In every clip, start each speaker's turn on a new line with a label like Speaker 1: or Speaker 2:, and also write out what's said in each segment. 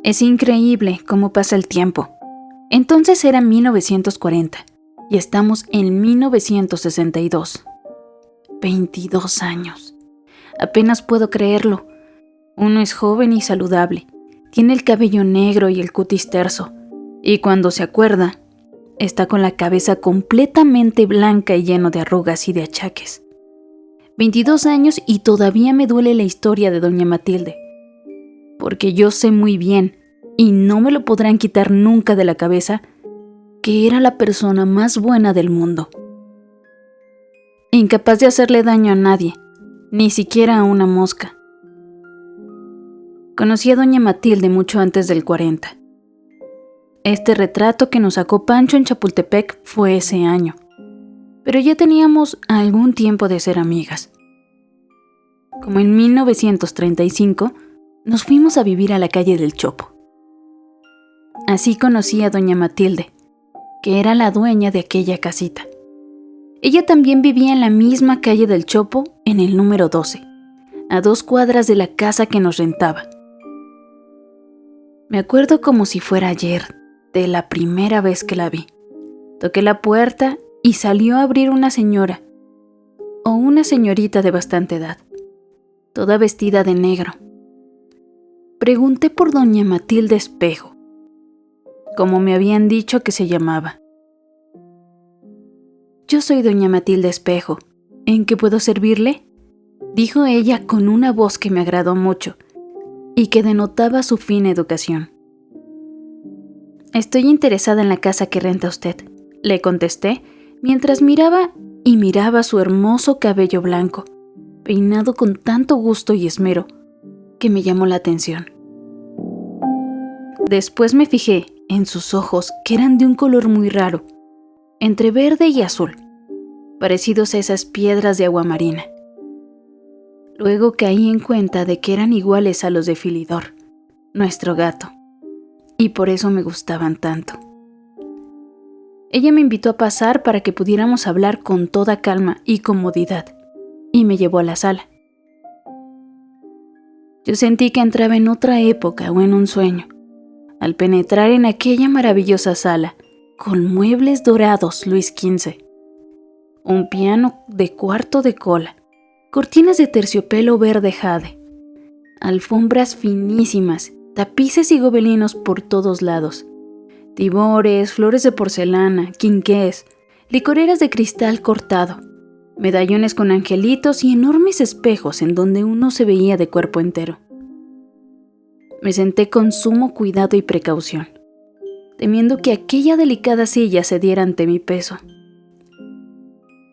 Speaker 1: Es increíble cómo pasa el tiempo. Entonces era 1940 y estamos en 1962. 22 años. Apenas puedo creerlo. Uno es joven y saludable. Tiene el cabello negro y el cutis terso. Y cuando se acuerda, está con la cabeza completamente blanca y lleno de arrugas y de achaques. 22 años y todavía me duele la historia de doña Matilde. Porque yo sé muy bien, y no me lo podrán quitar nunca de la cabeza, que era la persona más buena del mundo. Incapaz de hacerle daño a nadie, ni siquiera a una mosca. Conocí a doña Matilde mucho antes del 40. Este retrato que nos sacó Pancho en Chapultepec fue ese año, pero ya teníamos algún tiempo de ser amigas. Como en 1935, nos fuimos a vivir a la calle del Chopo. Así conocí a doña Matilde, que era la dueña de aquella casita. Ella también vivía en la misma calle del Chopo, en el número 12, a 2 cuadras de la casa que nos rentaba. Me acuerdo como si fuera ayer, de la primera vez que la vi. Toqué la puerta y salió a abrir una señora, o una señorita de bastante edad, toda vestida de negro. Pregunté por doña Matilde Espejo, como me habían dicho que se llamaba. «Yo soy doña Matilde Espejo. ¿En qué puedo servirle?», dijo ella con una voz que me agradó mucho y que denotaba su fina educación. «Estoy interesada en la casa que renta usted», le contesté mientras miraba su hermoso cabello blanco, peinado con tanto gusto y esmero, que me llamó la atención. Después me fijé en sus ojos, que eran de un color muy raro, entre verde y azul, parecidos a esas piedras de agua marina. Luego caí en cuenta de que eran iguales a los de Filidor, nuestro gato, y por eso me gustaban tanto. Ella me invitó a pasar para que pudiéramos hablar con toda calma y comodidad, y me llevó a la sala. Yo sentí que entraba en otra época o en un sueño, al penetrar en aquella maravillosa sala, con muebles dorados Luis XV, un piano de cuarto de cola, cortinas de terciopelo verde jade, alfombras finísimas, tapices y gobelinos por todos lados, tibores, flores de porcelana, quinqués, licoreras de cristal cortado, medallones con angelitos y enormes espejos en donde uno se veía de cuerpo entero. Me senté con sumo cuidado y precaución, temiendo que aquella delicada silla cediera ante mi peso.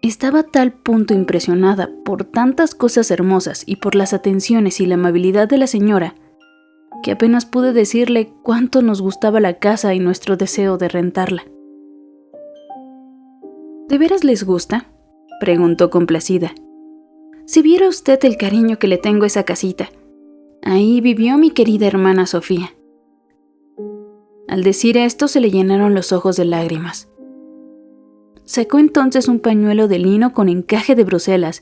Speaker 1: Estaba a tal punto impresionada por tantas cosas hermosas y por las atenciones y la amabilidad de la señora, que apenas pude decirle cuánto nos gustaba la casa y nuestro deseo de rentarla. ¿De veras les gusta?, preguntó complacida. Si viera usted el cariño que le tengo a esa casita. Ahí vivió mi querida hermana Sofía. Al decir esto se le llenaron los ojos de lágrimas. Sacó entonces un pañuelo de lino con encaje de Bruselas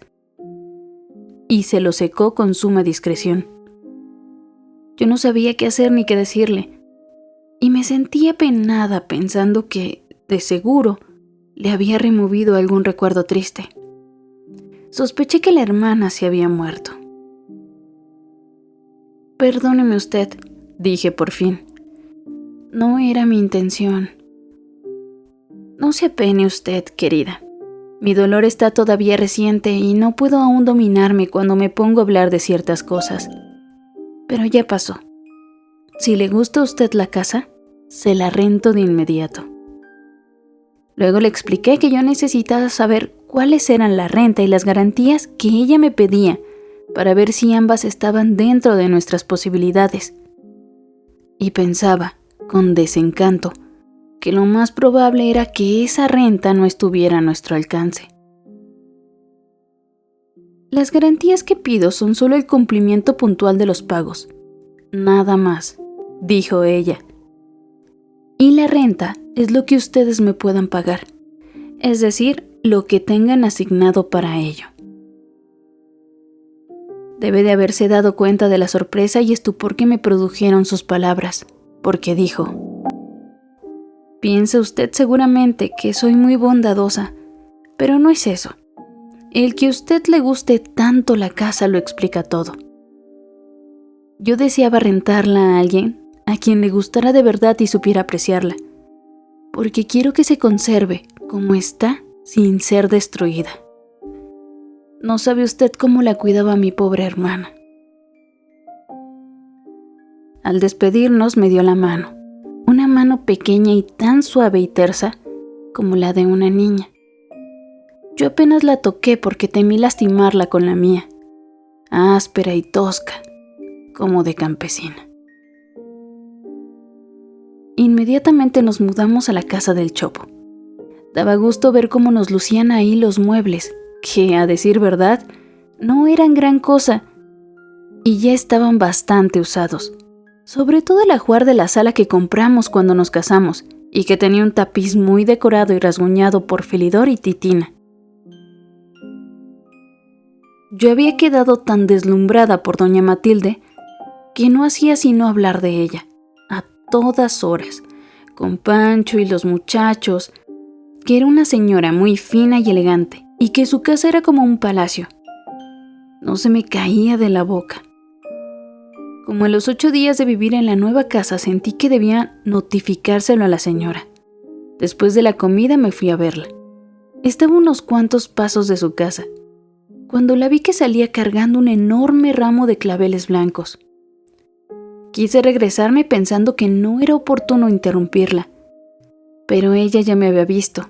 Speaker 1: y se lo secó con suma discreción. Yo no sabía qué hacer ni qué decirle, y me sentía penada pensando que, de seguro, le había removido algún recuerdo triste. Sospeché que la hermana se había muerto. «Perdóneme usted», dije por fin. «No era mi intención». «No se apene usted, querida. Mi dolor está todavía reciente y no puedo aún dominarme cuando me pongo a hablar de ciertas cosas. Pero ya pasó. Si le gusta a usted la casa, se la rento de inmediato». Luego le expliqué que yo necesitaba saber cuáles eran la renta y las garantías que ella me pedía para ver si ambas estaban dentro de nuestras posibilidades. Y pensaba, con desencanto, que lo más probable era que esa renta no estuviera a nuestro alcance. «Las garantías que pido son solo el cumplimiento puntual de los pagos. Nada más», dijo ella. «Y la renta es lo que ustedes me puedan pagar, es decir, lo que tengan asignado para ello». Debe de haberse dado cuenta de la sorpresa y estupor que me produjeron sus palabras, porque dijo: «Piensa usted seguramente que soy muy bondadosa, pero no es eso. El que a usted le guste tanto la casa lo explica todo. Yo deseaba rentarla a alguien a quien le gustara de verdad y supiera apreciarla, porque quiero que se conserve como está sin ser destruida. No sabe usted cómo la cuidaba mi pobre hermana». Al despedirnos me dio la mano, una mano pequeña y tan suave y tersa como la de una niña. Yo apenas la toqué porque temí lastimarla con la mía, áspera y tosca, como de campesina. Inmediatamente nos mudamos a la casa del Chopo. Daba gusto ver cómo nos lucían ahí los muebles, que, a decir verdad, no eran gran cosa, y ya estaban bastante usados. Sobre todo el ajuar de la sala que compramos cuando nos casamos, y que tenía un tapiz muy decorado y rasguñado por Felidor y Titina. Yo había quedado tan deslumbrada por doña Matilde que no hacía sino hablar de ella, a todas horas, con Pancho y los muchachos, que era una señora muy fina y elegante, y que su casa era como un palacio. No se me caía de la boca. Como a los 8 días de vivir en la nueva casa sentí que debía notificárselo a la señora. Después de la comida me fui a verla. Estaba a unos cuantos pasos de su casa, cuando la vi que salía cargando un enorme ramo de claveles blancos. Quise regresarme pensando que no era oportuno interrumpirla, pero ella ya me había visto.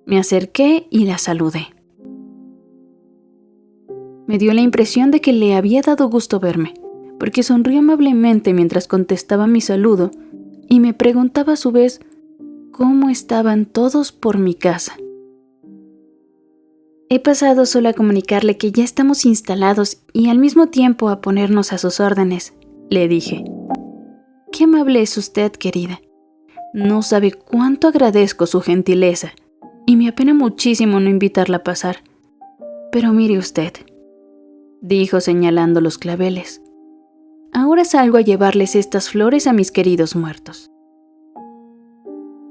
Speaker 1: Me acerqué y la saludé. Me dio la impresión de que le había dado gusto verme, porque sonrió amablemente mientras contestaba mi saludo y me preguntaba a su vez cómo estaban todos por mi casa. «He pasado solo a comunicarle que ya estamos instalados y al mismo tiempo a ponernos a sus órdenes», le dije. «Qué amable es usted, querida. No sabe cuánto agradezco su gentileza y me apena muchísimo no invitarla a pasar. Pero mire usted», dijo señalando los claveles, «ahora salgo a llevarles estas flores a mis queridos muertos.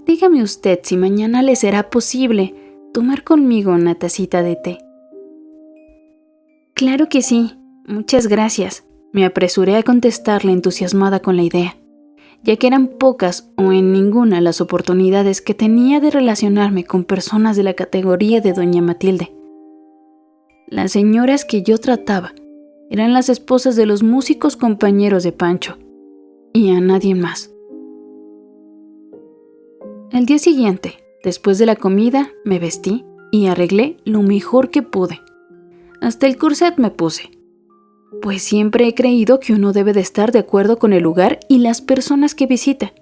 Speaker 1: Dígame usted si mañana le será posible tomar conmigo una tacita de té». «Claro que sí, muchas gracias», me apresuré a contestarle entusiasmada con la idea, ya que eran pocas o en ninguna las oportunidades que tenía de relacionarme con personas de la categoría de doña Matilde. Las señoras que yo trataba eran las esposas de los músicos compañeros de Pancho, y a nadie más. El día siguiente, después de la comida, me vestí y arreglé lo mejor que pude. Hasta el corset me puse, pues siempre he creído que uno debe de estar de acuerdo con el lugar y las personas que visita.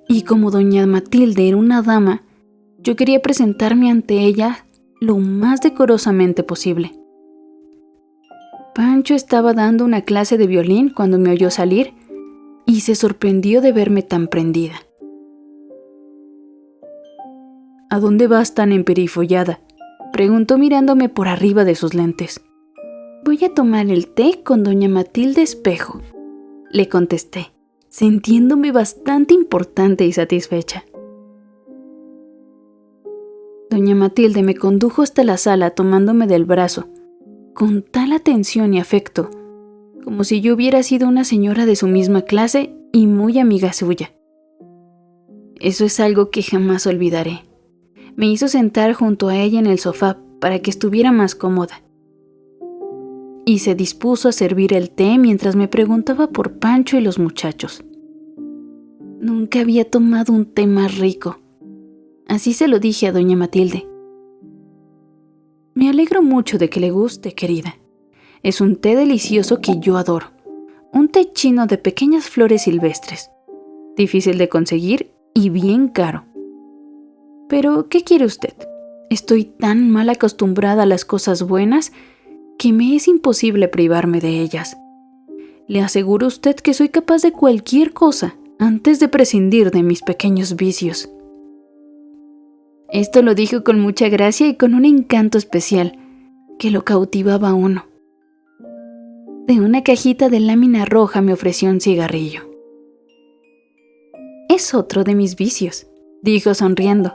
Speaker 1: Y como doña Matilde era una dama, yo quería presentarme ante ella lo más decorosamente posible. Pancho estaba dando una clase de violín cuando me oyó salir y se sorprendió de verme tan prendida. «¿A dónde vas tan emperifollada?», preguntó mirándome por arriba de sus lentes. «Voy a tomar el té con doña Matilde Espejo», le contesté, sintiéndome bastante importante y satisfecha. Doña Matilde me condujo hasta la sala tomándome del brazo, con tal atención y afecto, como si yo hubiera sido una señora de su misma clase y muy amiga suya. Eso es algo que jamás olvidaré. Me hizo sentar junto a ella en el sofá para que estuviera más cómoda. Y se dispuso a servir el té mientras me preguntaba por Pancho y los muchachos. Nunca había tomado un té más rico. Así se lo dije a doña Matilde. «Me alegro mucho de que le guste, querida. Es un té delicioso que yo adoro. Un té chino de pequeñas flores silvestres. Difícil de conseguir y bien caro. Pero, ¿qué quiere usted? Estoy tan mal acostumbrada a las cosas buenas que me es imposible privarme de ellas. Le aseguro a usted que soy capaz de cualquier cosa antes de prescindir de mis pequeños vicios». Esto lo dijo con mucha gracia y con un encanto especial que lo cautivaba a uno. De una cajita de lámina roja me ofreció un cigarrillo. Es otro de mis vicios, dijo sonriendo.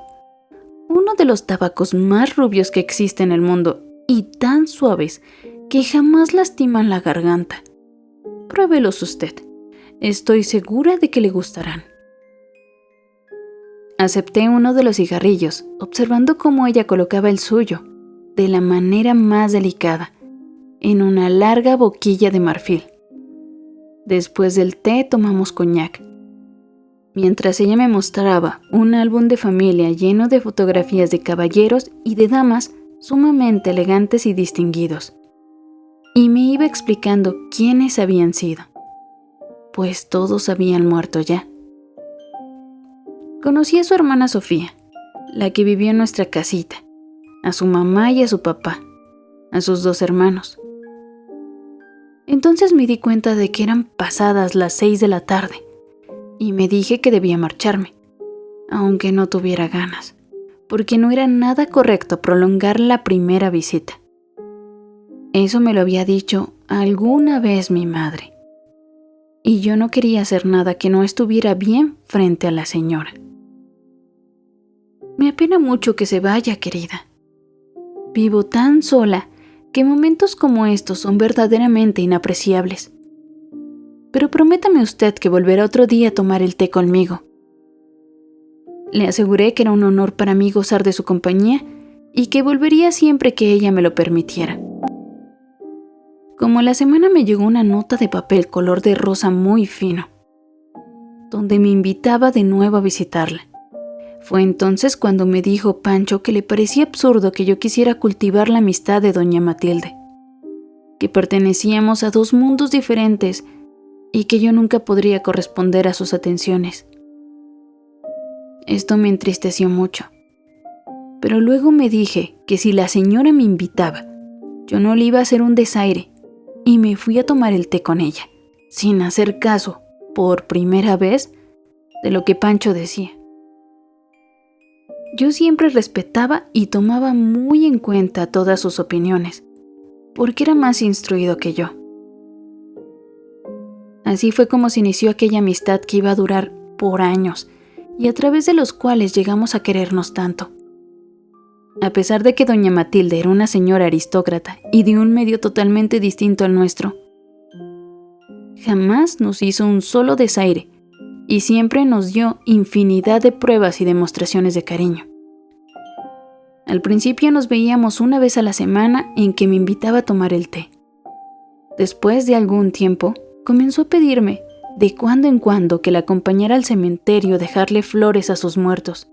Speaker 1: Uno de los tabacos más rubios que existe en el mundo y tan suaves que jamás lastiman la garganta. Pruébelos usted. Estoy segura de que le gustarán. Acepté uno de los cigarrillos, observando cómo ella colocaba el suyo, de la manera más delicada, en una larga boquilla de marfil. Después del té tomamos coñac. Mientras ella me mostraba un álbum de familia lleno de fotografías de caballeros y de damas sumamente elegantes y distinguidos, y me iba explicando quiénes habían sido, pues todos habían muerto ya. Conocí a su hermana Sofía, la que vivió en nuestra casita, a su mamá y a su papá, a sus 2 hermanos. Entonces me di cuenta de que eran pasadas las 6 de la tarde y me dije que debía marcharme, aunque no tuviera ganas, porque no era nada correcto prolongar la primera visita. Eso me lo había dicho alguna vez mi madre, y yo no quería hacer nada que no estuviera bien frente a la señora. Me apena mucho que se vaya, querida. Vivo tan sola que momentos como estos son verdaderamente inapreciables. Pero prométame usted que volverá otro día a tomar el té conmigo. Le aseguré que era un honor para mí gozar de su compañía y que volvería siempre que ella me lo permitiera. Como a la semana me llegó una nota de papel color de rosa muy fino, donde me invitaba de nuevo a visitarla. Fue entonces cuando me dijo Pancho que le parecía absurdo que yo quisiera cultivar la amistad de doña Matilde, que pertenecíamos a 2 mundos diferentes y que yo nunca podría corresponder a sus atenciones. Esto me entristeció mucho, pero luego me dije que si la señora me invitaba, yo no le iba a hacer un desaire, y me fui a tomar el té con ella, sin hacer caso, por primera vez, de lo que Pancho decía. Yo siempre respetaba y tomaba muy en cuenta todas sus opiniones, porque era más instruido que yo. Así fue como se inició aquella amistad que iba a durar por años y a través de los cuales llegamos a querernos tanto. A pesar de que doña Matilde era una señora aristócrata y de un medio totalmente distinto al nuestro, jamás nos hizo un solo desaire y siempre nos dio infinidad de pruebas y demostraciones de cariño. Al principio nos veíamos una vez a la semana en que me invitaba a tomar el té. Después de algún tiempo, comenzó a pedirme de cuando en cuando que la acompañara al cementerio a dejarle flores a sus muertos.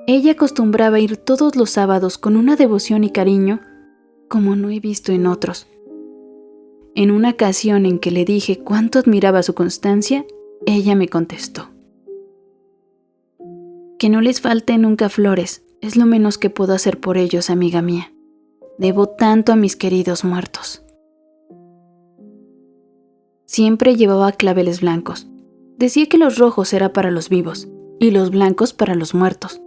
Speaker 1: Ella acostumbraba ir todos los sábados con una devoción y cariño como no he visto en otros. En una ocasión en que le dije cuánto admiraba su constancia, ella me contestó: que no les falte nunca flores, es lo menos que puedo hacer por ellos, amiga mía. Debo tanto a mis queridos muertos. Siempre llevaba claveles blancos. Decía que los rojos eran para los vivos y los blancos para los muertos.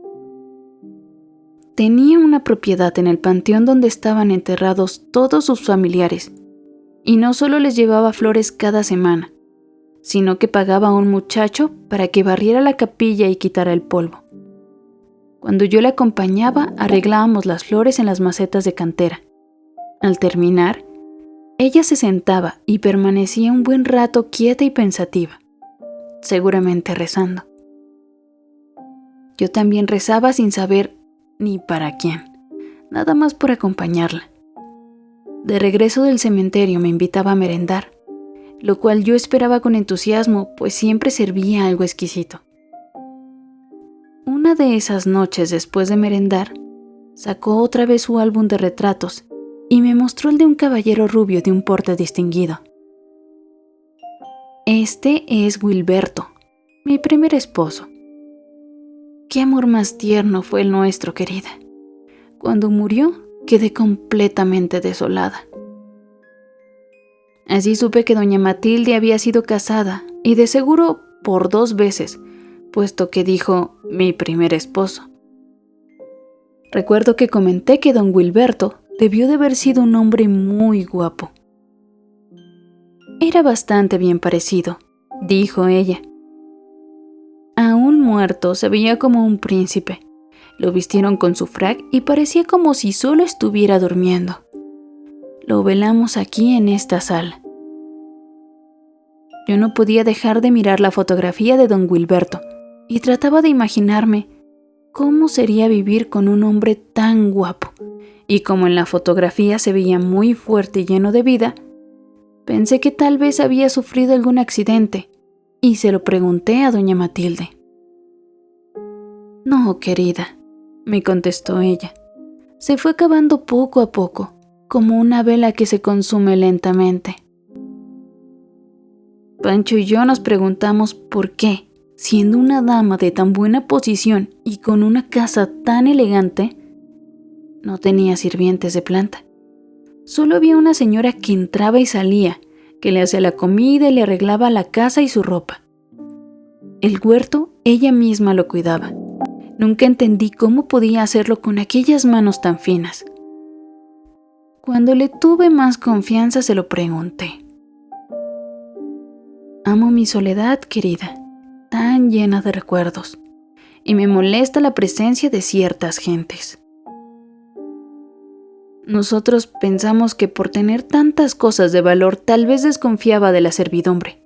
Speaker 1: Tenía una propiedad en el panteón donde estaban enterrados todos sus familiares, y no solo les llevaba flores cada semana, sino que pagaba a un muchacho para que barriera la capilla y quitara el polvo. Cuando yo la acompañaba, arreglábamos las flores en las macetas de cantera. Al terminar, ella se sentaba y permanecía un buen rato quieta y pensativa, seguramente rezando. Yo también rezaba sin saber ni para quién, nada más por acompañarla. De regreso del cementerio me invitaba a merendar, lo cual yo esperaba con entusiasmo, pues siempre servía algo exquisito. Una de esas noches, después de merendar, sacó otra vez su álbum de retratos y me mostró el de un caballero rubio de un porte distinguido. Este es Wilberto, mi primer esposo. Qué amor más tierno fue el nuestro, querida. Cuando murió, quedé completamente desolada. Así supe que doña Matilde había sido casada, y de seguro por 2 veces, puesto que dijo mi primer esposo. Recuerdo que comenté que don Wilberto debió de haber sido un hombre muy guapo. Era bastante bien parecido, dijo ella. muerto se veía como un príncipe. Lo vistieron con su frac y parecía como si solo estuviera durmiendo. Lo velamos aquí en esta sala. Yo no podía dejar de mirar la fotografía de don Guilberto y trataba de imaginarme cómo sería vivir con un hombre tan guapo. Y como en la fotografía se veía muy fuerte y lleno de vida, pensé que tal vez había sufrido algún accidente y se lo pregunté a doña Matilde. No, querida, me contestó ella. Se fue acabando poco a poco, como una vela que se consume lentamente. Pancho y yo nos preguntamos por qué, siendo una dama de tan buena posición y con una casa tan elegante, no tenía sirvientes de planta. Solo había una señora que entraba y salía, que le hacía la comida y le arreglaba la casa y su ropa. El huerto ella misma lo cuidaba. Nunca entendí cómo podía hacerlo con aquellas manos tan finas. Cuando le tuve más confianza se lo pregunté. Amo mi soledad, querida, tan llena de recuerdos, y me molesta la presencia de ciertas gentes. Nosotros pensamos que por tener tantas cosas de valor tal vez desconfiaba de la servidumbre.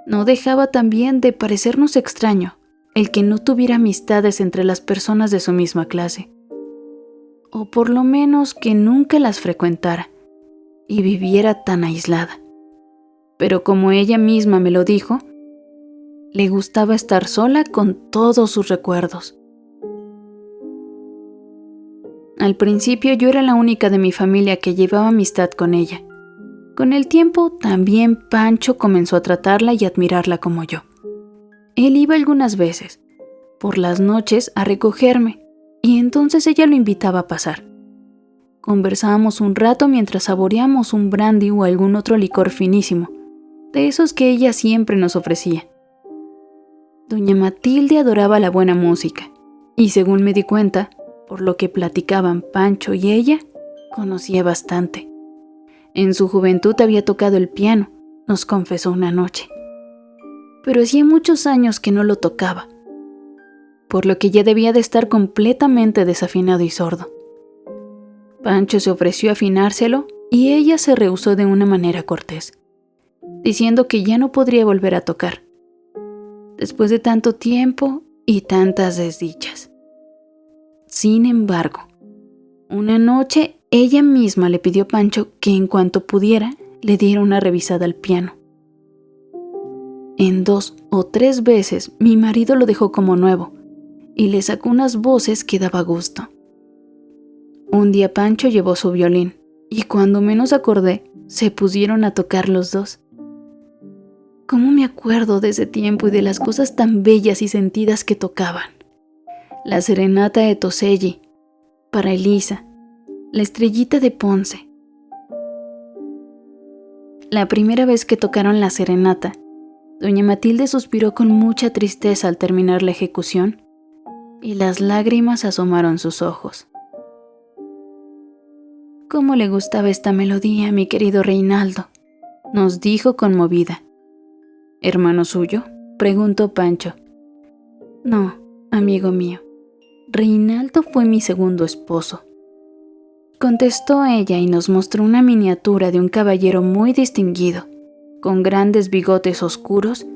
Speaker 1: No dejaba también de parecernos extraño el que no tuviera amistades entre las personas de su misma clase, o por lo menos que nunca las frecuentara y viviera tan aislada. Pero como ella misma me lo dijo, le gustaba estar sola con todos sus recuerdos. Al principio yo era la única de mi familia que llevaba amistad con ella. Con el tiempo también Pancho comenzó a tratarla y admirarla como yo. Él iba algunas veces, por las noches, a recogerme, y entonces ella lo invitaba a pasar. Conversábamos un rato mientras saboreábamos un brandy o algún otro licor finísimo, de esos que ella siempre nos ofrecía. Doña Matilde adoraba la buena música, y según me di cuenta, por lo que platicaban Pancho y ella, conocía bastante. En su juventud había tocado el piano, nos confesó una noche. Pero hacía muchos años que no lo tocaba, por lo que ya debía de estar completamente desafinado y sordo. Pancho se ofreció a afinárselo y ella se rehusó de una manera cortés, diciendo que ya no podría volver a tocar, después de tanto tiempo y tantas desdichas. Sin embargo, una noche ella misma le pidió a Pancho que en cuanto pudiera le diera una revisada al piano. En 2 o 3 veces mi marido lo dejó como nuevo y le sacó unas voces que daba gusto. Un día Pancho llevó su violín y cuando menos acordé, se pusieron a tocar los dos. ¿Cómo me acuerdo de ese tiempo y de las cosas tan bellas y sentidas que tocaban? La serenata de Toselli, para Elisa, la estrellita de Ponce. La primera vez que tocaron la serenata, doña Matilde suspiró con mucha tristeza al terminar la ejecución y las lágrimas asomaron sus ojos. ¿Cómo le gustaba esta melodía, mi querido Reinaldo?, nos dijo conmovida. ¿Hermano suyo?, preguntó Pancho. No, amigo mío. Reinaldo fue mi segundo esposo, contestó ella y nos mostró una miniatura de un caballero muy distinguido, con grandes bigotes oscuros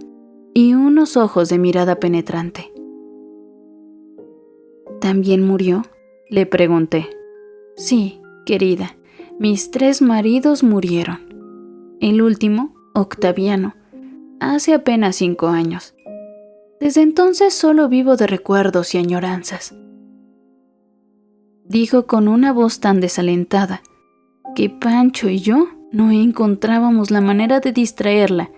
Speaker 1: y unos ojos de mirada penetrante. ¿También murió?, le pregunté. Sí, querida, mis 3 maridos murieron. El último, Octaviano, hace apenas 5 años. Desde entonces solo vivo de recuerdos y añoranzas. Dijo con una voz tan desalentada que Pancho y yo no encontrábamos la manera de distraerla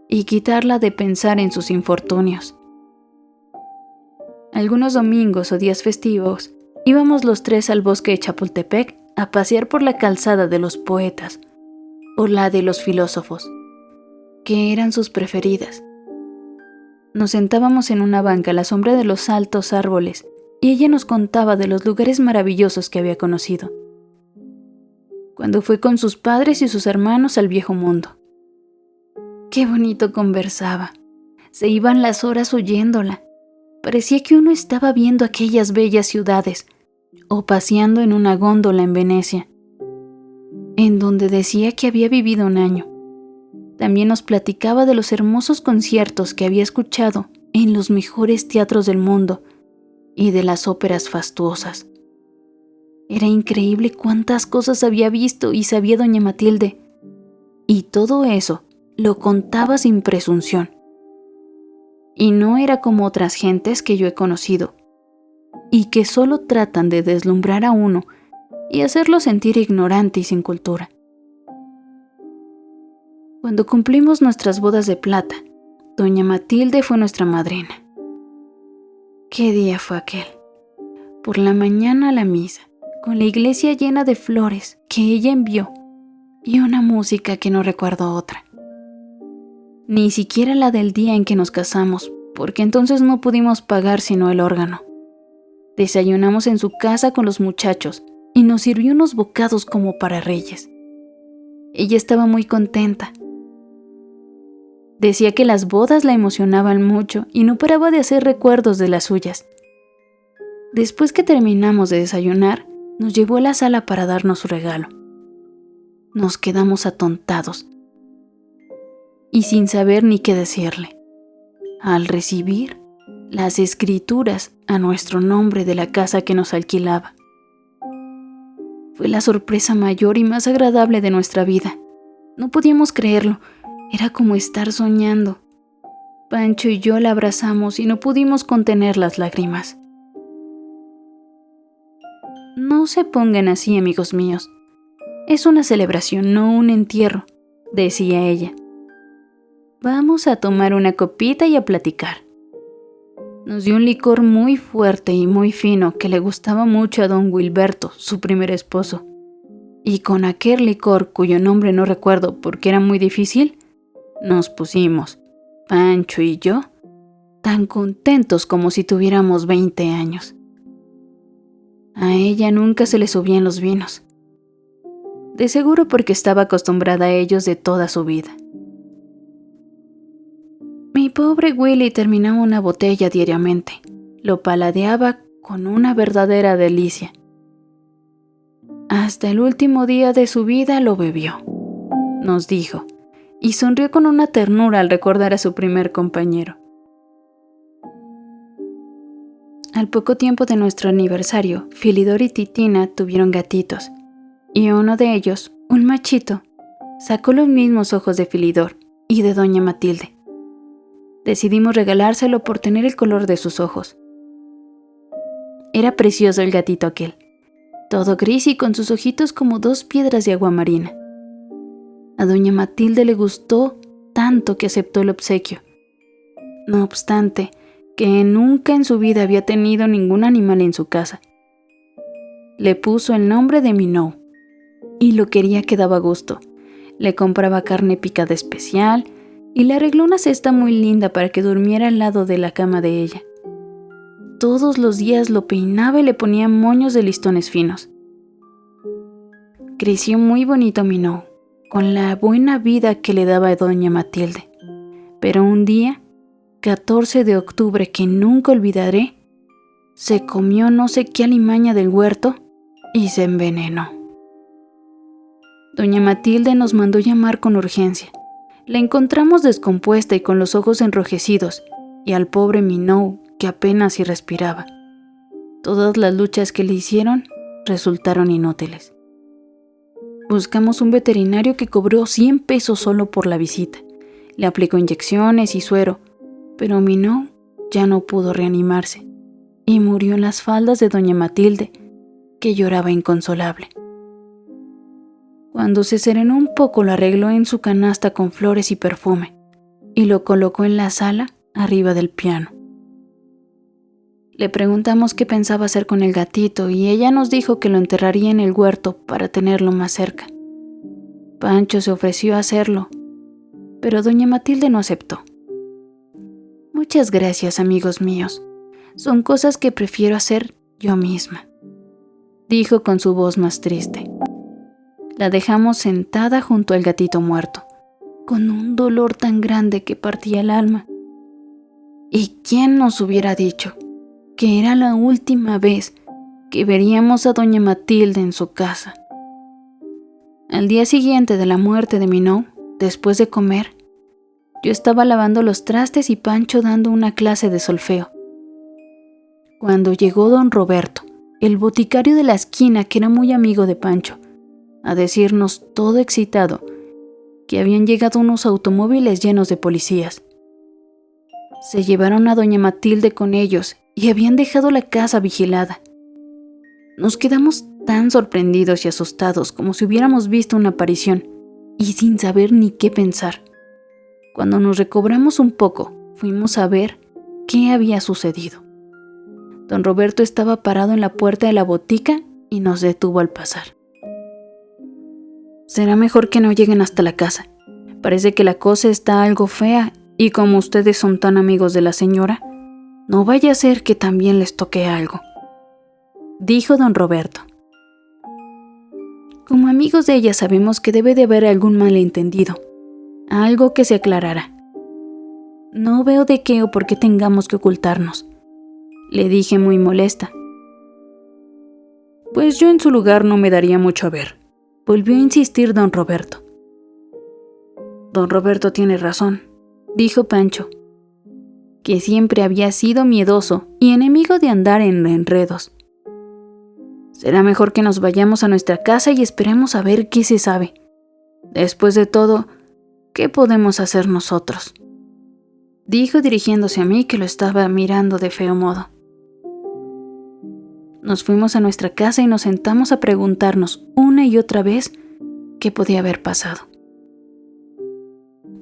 Speaker 1: y quitarla de pensar en sus infortunios. Algunos domingos o días festivos íbamos los 3 al bosque de Chapultepec a pasear por la calzada de los poetas o la de los filósofos, que eran sus preferidas. Nos sentábamos en una banca a la sombra de los altos árboles y ella nos contaba de los lugares maravillosos que había conocido, cuando fue con sus padres y sus hermanos al viejo mundo. Qué bonito conversaba. Se iban las horas oyéndola. Parecía que uno estaba viendo aquellas bellas ciudades o paseando en una góndola en Venecia, en donde decía que había vivido un año. También nos platicaba de los hermosos conciertos que había escuchado en los mejores teatros del mundo y de las óperas fastuosas. Era increíble cuántas cosas había visto y sabía doña Matilde, y todo eso lo contaba sin presunción. Y no era como otras gentes que yo he conocido, y que solo tratan de deslumbrar a uno y hacerlo sentir ignorante y sin cultura. Cuando cumplimos nuestras bodas de plata, doña Matilde fue nuestra madrina. ¿Qué día fue aquel? Por la mañana a la misa, con la iglesia llena de flores que ella envió y una música que no recuerdo otra. Ni siquiera la del día en que nos casamos, porque entonces no pudimos pagar sino el órgano. Desayunamos en su casa con los muchachos y nos sirvió unos bocados como para reyes. Ella estaba muy contenta. Decía que las bodas la emocionaban mucho y no paraba de hacer recuerdos de las suyas. Después que terminamos de desayunar, nos llevó a la sala para darnos su regalo. Nos quedamos atontados y sin saber ni qué decirle, al recibir las escrituras a nuestro nombre de la casa que nos alquilaba. Fue la sorpresa mayor y más agradable de nuestra vida. No podíamos creerlo, era como estar soñando. Pancho y yo la abrazamos y no pudimos contener las lágrimas. No se pongan así, amigos míos. Es una celebración, no un entierro, decía ella. Vamos a tomar una copita y a platicar. Nos dio un licor muy fuerte y muy fino que le gustaba mucho a don Wilberto, su primer esposo. Y con aquel licor, cuyo nombre no recuerdo porque era muy difícil, nos pusimos, Pancho y yo, tan contentos como si tuviéramos 20 años. A ella nunca se le subían los vinos. De seguro porque estaba acostumbrada a ellos de toda su vida. Mi pobre Willy terminaba una botella diariamente. Lo paladeaba con una verdadera delicia. Hasta el último día de su vida lo bebió, nos dijo, y sonrió con una ternura al recordar a su primer compañero. Al poco tiempo de nuestro aniversario, Filidor y Titina tuvieron gatitos, y uno de ellos, un machito, sacó los mismos ojos de Filidor y de doña Matilde. Decidimos regalárselo por tener el color de sus ojos. Era precioso el gatito aquel, todo gris y con sus ojitos como 2 piedras de agua marina. A doña Matilde le gustó tanto que aceptó el obsequio. No obstante, que nunca en su vida había tenido ningún animal en su casa. Le puso el nombre de Minou y lo quería que daba gusto. Le compraba carne picada especial y le arregló una cesta muy linda para que durmiera al lado de la cama de ella. Todos los días lo peinaba y le ponía moños de listones finos. Creció muy bonito Minou, con la buena vida que le daba a doña Matilde. Pero un día, 14 de octubre que nunca olvidaré, se comió no sé qué alimaña del huerto y se envenenó. Doña Matilde nos mandó llamar con urgencia. La encontramos descompuesta y con los ojos enrojecidos, y al pobre Minou, que apenas si respiraba. Todas las luchas que le hicieron resultaron inútiles. Buscamos un veterinario que cobró 100 pesos solo por la visita. Le aplicó inyecciones y suero, pero Minou ya no pudo reanimarse y murió en las faldas de doña Matilde, que lloraba inconsolable. Cuando se serenó un poco, lo arregló en su canasta con flores y perfume y lo colocó en la sala arriba del piano. Le preguntamos qué pensaba hacer con el gatito y ella nos dijo que lo enterraría en el huerto para tenerlo más cerca. Pancho se ofreció a hacerlo, pero doña Matilde no aceptó. Muchas gracias, amigos míos. Son cosas que prefiero hacer yo misma, dijo con su voz más triste. La dejamos sentada junto al gatito muerto, con un dolor tan grande que partía el alma. ¿Y quién nos hubiera dicho que era la última vez que veríamos a doña Matilde en su casa? Al día siguiente de la muerte de Minou, después de comer, yo estaba lavando los trastes y Pancho dando una clase de solfeo. Cuando llegó don Roberto, el boticario de la esquina, que era muy amigo de Pancho, a decirnos todo excitado que habían llegado unos automóviles llenos de policías. Se llevaron a doña Matilde con ellos y habían dejado la casa vigilada. Nos quedamos tan sorprendidos y asustados como si hubiéramos visto una aparición y sin saber ni qué pensar. Cuando nos recobramos un poco, fuimos a ver qué había sucedido. Don Roberto estaba parado en la puerta de la botica y nos detuvo al pasar. Será mejor que no lleguen hasta la casa. Parece que la cosa está algo fea y como ustedes son tan amigos de la señora, no vaya a ser que también les toque algo, dijo don Roberto. Como amigos de ella sabemos que debe de haber algún malentendido, algo que se aclarará. No veo de qué o por qué tengamos que ocultarnos, le dije muy molesta. Pues yo en su lugar no me daría mucho a ver, volvió a insistir don Roberto. Don Roberto tiene razón, dijo Pancho, que siempre había sido miedoso y enemigo de andar en enredos. Será mejor que nos vayamos a nuestra casa y esperemos a ver qué se sabe. Después de todo, ¿qué podemos hacer nosotros?, dijo dirigiéndose a mí, que lo estaba mirando de feo modo. Nos fuimos a nuestra casa y nos sentamos a preguntarnos una y otra vez qué podía haber pasado.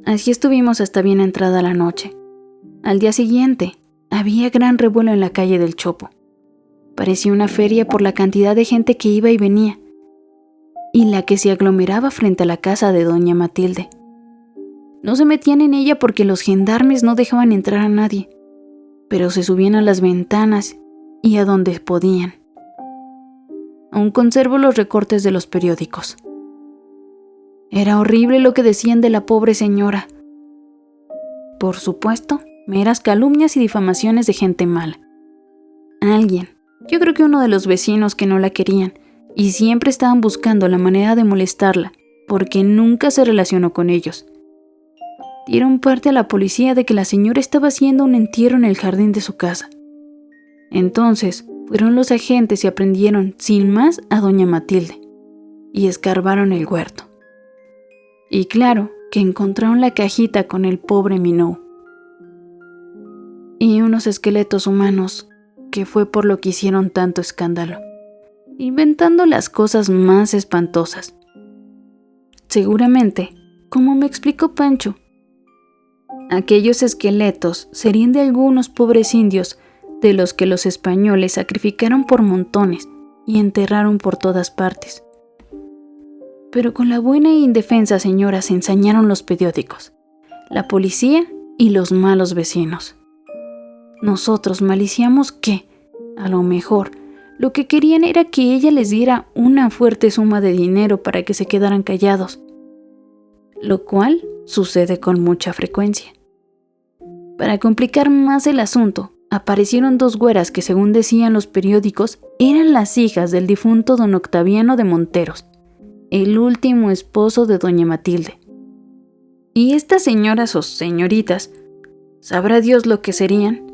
Speaker 1: Así estuvimos hasta bien entrada la noche. Al día siguiente, había gran revuelo en la calle del Chopo. Parecía una feria por la cantidad de gente que iba y venía, y la que se aglomeraba frente a la casa de doña Matilde. No se metían en ella porque los gendarmes no dejaban entrar a nadie, pero se subían a las ventanas y a donde podían. Aún conservo los recortes de los periódicos. Era horrible lo que decían de la pobre señora. Por supuesto, meras calumnias y difamaciones de gente mala. Alguien, yo creo que uno de los vecinos que no la querían, y siempre estaban buscando la manera de molestarla, porque nunca se relacionó con ellos. Dieron parte a la policía de que la señora estaba haciendo un entierro en el jardín de su casa. Entonces, fueron los agentes y aprendieron, sin más, a doña Matilde, y escarbaron el huerto. Y claro, que encontraron la cajita con el pobre Minou. Y unos esqueletos humanos, que fue por lo que hicieron tanto escándalo, inventando las cosas más espantosas. Seguramente, como me explicó Pancho, aquellos esqueletos serían de algunos pobres indios de los que los españoles sacrificaron por montones y enterraron por todas partes. Pero con la buena e indefensa señora se ensañaron los periódicos, la policía y los malos vecinos. Nosotros maliciamos que, a lo mejor, lo que querían era que ella les diera una fuerte suma de dinero para que se quedaran callados, lo cual sucede con mucha frecuencia. Para complicar más el asunto, aparecieron dos güeras que, según decían los periódicos, eran las hijas del difunto don Octaviano de Monteros, el último esposo de doña Matilde. Y estas señoras o señoritas, sabrá Dios lo que serían,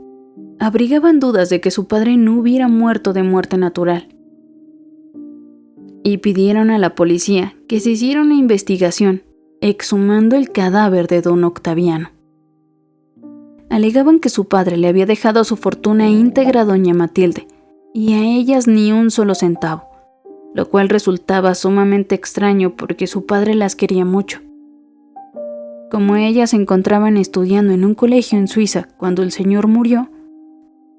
Speaker 1: abrigaban dudas de que su padre no hubiera muerto de muerte natural. Y pidieron a la policía que se hiciera una investigación, exhumando el cadáver de don Octaviano. Alegaban que su padre le había dejado su fortuna íntegra a doña Matilde, y a ellas ni un solo centavo, lo cual resultaba sumamente extraño porque su padre las quería mucho. Como ellas se encontraban estudiando en un colegio en Suiza cuando el señor murió,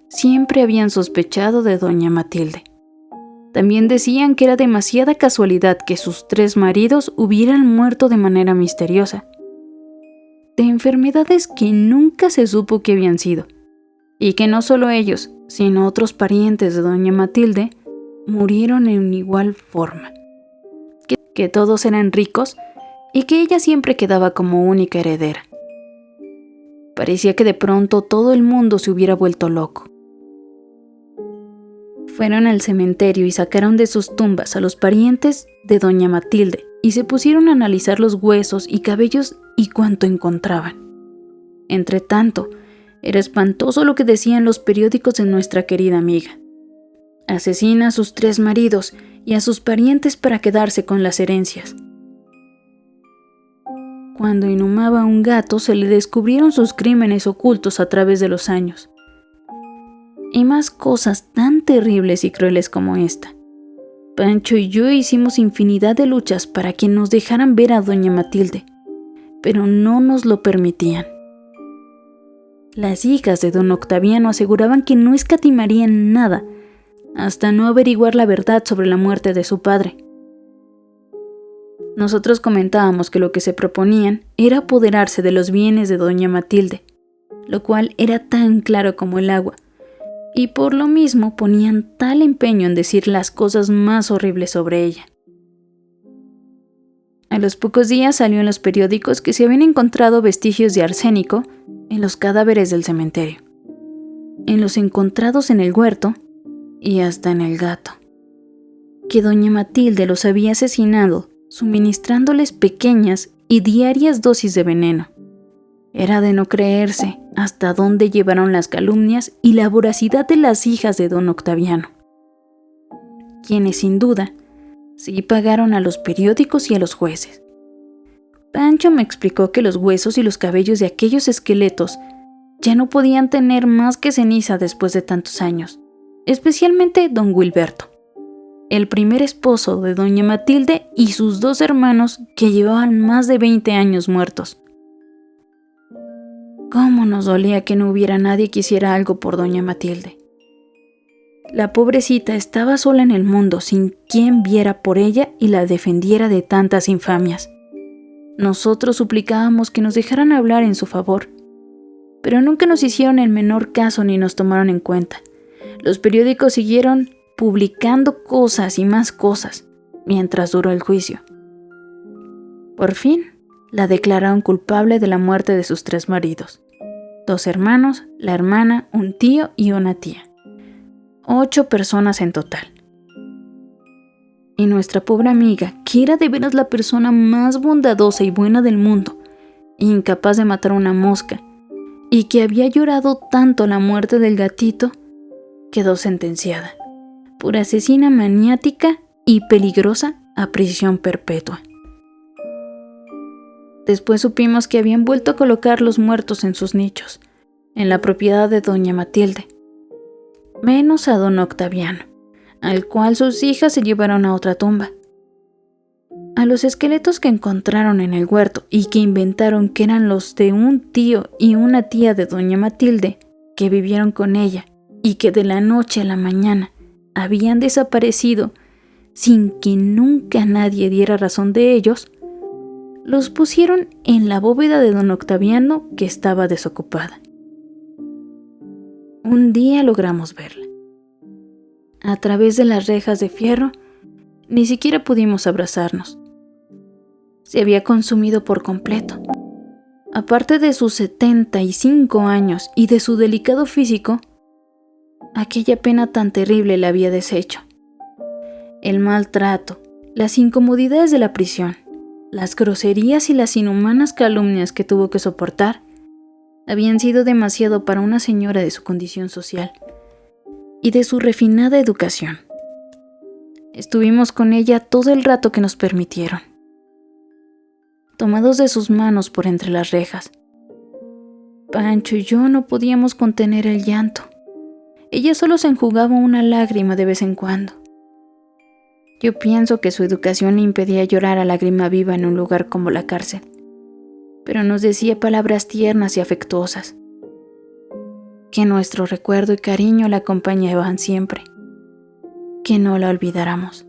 Speaker 1: siempre habían sospechado de doña Matilde. También decían que era demasiada casualidad que sus 3 maridos hubieran muerto de manera misteriosa, de enfermedades que nunca se supo que habían sido, y que no solo ellos, sino otros parientes de doña Matilde, murieron en igual forma, que todos eran ricos y que ella siempre quedaba como única heredera. Parecía que de pronto todo el mundo se hubiera vuelto loco. Fueron al cementerio y sacaron de sus tumbas a los parientes de doña Matilde y se pusieron a analizar los huesos y cabellos y cuanto encontraban. Entretanto, era espantoso lo que decían los periódicos de nuestra querida amiga. Asesina a sus 3 maridos y a sus parientes para quedarse con las herencias. Cuando inhumaba a un gato, se le descubrieron sus crímenes ocultos a través de los años. Y más cosas tan terribles y crueles como esta. Pancho y yo hicimos infinidad de luchas para que nos dejaran ver a doña Matilde, pero no nos lo permitían. Las hijas de don Octaviano aseguraban que no escatimarían nada hasta no averiguar la verdad sobre la muerte de su padre. Nosotros comentábamos que lo que se proponían era apoderarse de los bienes de doña Matilde, lo cual era tan claro como el agua, y por lo mismo ponían tal empeño en decir las cosas más horribles sobre ella. A los pocos días salió en los periódicos que se habían encontrado vestigios de arsénico en los cadáveres del cementerio, en los encontrados en el huerto y hasta en el gato, que doña Matilde los había asesinado suministrándoles pequeñas y diarias dosis de veneno. Era de no creerse hasta dónde llevaron las calumnias y la voracidad de las hijas de don Octaviano, quienes sin duda sí pagaron a los periódicos y a los jueces. Pancho me explicó que los huesos y los cabellos de aquellos esqueletos ya no podían tener más que ceniza después de tantos años, especialmente don Wilberto, el primer esposo de doña Matilde y sus 2 hermanos que llevaban más de 20 años muertos. Cómo nos dolía que no hubiera nadie que hiciera algo por doña Matilde. La pobrecita estaba sola en el mundo sin quien viera por ella y la defendiera de tantas infamias. Nosotros suplicábamos que nos dejaran hablar en su favor, pero nunca nos hicieron el menor caso ni nos tomaron en cuenta. Los periódicos siguieron publicando cosas y más cosas mientras duró el juicio. Por fin, la declararon culpable de la muerte de sus 3 maridos, 2 hermanos, la hermana, un tío y una tía. 8 personas en total. Y nuestra pobre amiga, que era de veras la persona más bondadosa y buena del mundo, incapaz de matar una mosca, y que había llorado tanto la muerte del gatito, quedó sentenciada por asesina maniática y peligrosa a prisión perpetua. Después supimos que habían vuelto a colocar los muertos en sus nichos, en la propiedad de doña Matilde, menos a don Octaviano, al cual sus hijas se llevaron a otra tumba. A los esqueletos que encontraron en el huerto y que inventaron que eran los de un tío y una tía de doña Matilde que vivieron con ella y que de la noche a la mañana habían desaparecido sin que nunca nadie diera razón de ellos, los pusieron en la bóveda de don Octaviano que estaba desocupada. Un día logramos verla. A través de las rejas de fierro, ni siquiera pudimos abrazarnos. Se había consumido por completo. Aparte de sus 75 años y de su delicado físico, aquella pena tan terrible la había deshecho. El maltrato, las incomodidades de la prisión, las groserías y las inhumanas calumnias que tuvo que soportar habían sido demasiado para una señora de su condición social y de su refinada educación. Estuvimos con ella todo el rato que nos permitieron, tomados de sus manos por entre las rejas. Pancho y yo no podíamos contener el llanto. Ella solo se enjugaba una lágrima de vez en cuando. Yo pienso que su educación le impedía llorar a lágrima viva en un lugar como la cárcel, pero nos decía palabras tiernas y afectuosas. Que nuestro recuerdo y cariño la acompañaban siempre, que no la olvidáramos.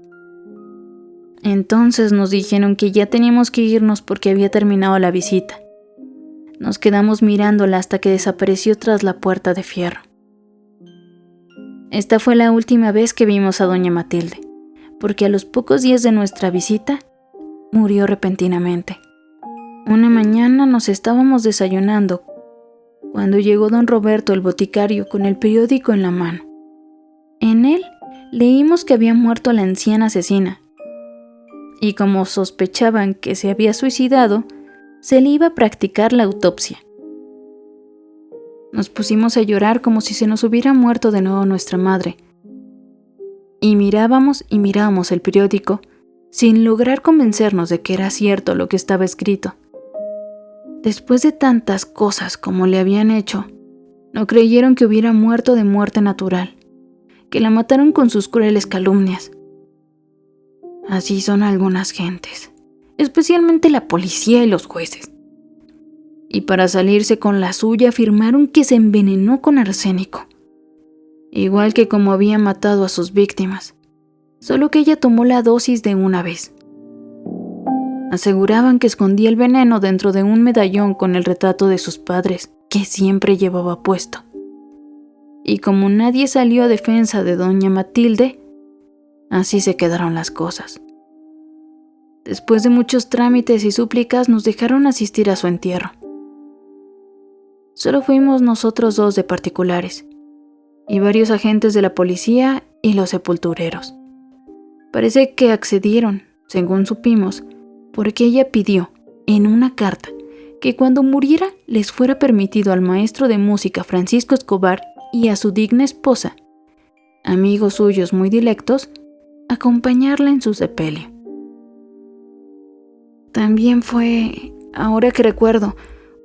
Speaker 1: Entonces nos dijeron que ya teníamos que irnos porque había terminado la visita. Nos quedamos mirándola hasta que desapareció tras la puerta de fierro. Esta fue la última vez que vimos a doña Matilde, porque a los pocos días de nuestra visita, murió repentinamente. Una mañana nos estábamos desayunando cuando llegó don Roberto el boticario con el periódico en la mano. En él leímos que había muerto la anciana asesina, y como sospechaban que se había suicidado, se le iba a practicar la autopsia. Nos pusimos a llorar como si se nos hubiera muerto de nuevo nuestra madre, y mirábamos el periódico sin lograr convencernos de que era cierto lo que estaba escrito. Después de tantas cosas como le habían hecho, no creyeron que hubiera muerto de muerte natural, que la mataron con sus crueles calumnias. Así son algunas gentes, especialmente la policía y los jueces. Y para salirse con la suya afirmaron que se envenenó con arsénico, igual que como había matado a sus víctimas, solo que ella tomó la dosis de una vez. Aseguraban que escondía el veneno dentro de un medallón con el retrato de sus padres, que siempre llevaba puesto. Y como nadie salió a defensa de doña Matilde, así se quedaron las cosas. Después de muchos trámites y súplicas, nos dejaron asistir a su entierro. Solo fuimos nosotros dos de particulares, y varios agentes de la policía y los sepultureros. Parece que accedieron, según supimos, porque ella pidió, en una carta, que cuando muriera les fuera permitido al maestro de música Francisco Escobar y a su digna esposa, amigos suyos muy dilectos, acompañarla en su sepelio. También fue, ahora que recuerdo,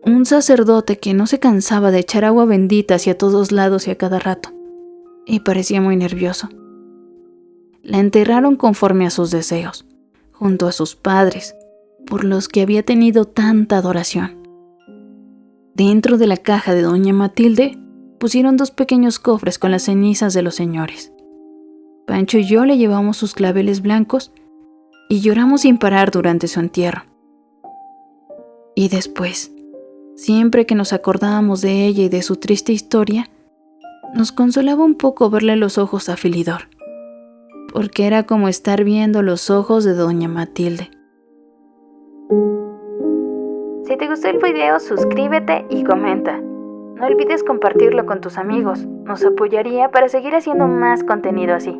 Speaker 1: un sacerdote que no se cansaba de echar agua bendita hacia todos lados y a cada rato, y parecía muy nervioso. La enterraron conforme a sus deseos, junto a sus padres, por los que había tenido tanta adoración. Dentro de la caja de doña Matilde pusieron 2 pequeños cofres con las cenizas de los señores. Pancho y yo le llevamos sus claveles blancos y lloramos sin parar durante su entierro. Y después, siempre que nos acordábamos de ella y de su triste historia, nos consolaba un poco verle los ojos a Filidor, porque era como estar viendo los ojos de doña Matilde. Si te gustó el video, suscríbete y comenta. No olvides compartirlo con tus amigos, nos apoyaría para seguir haciendo más contenido así.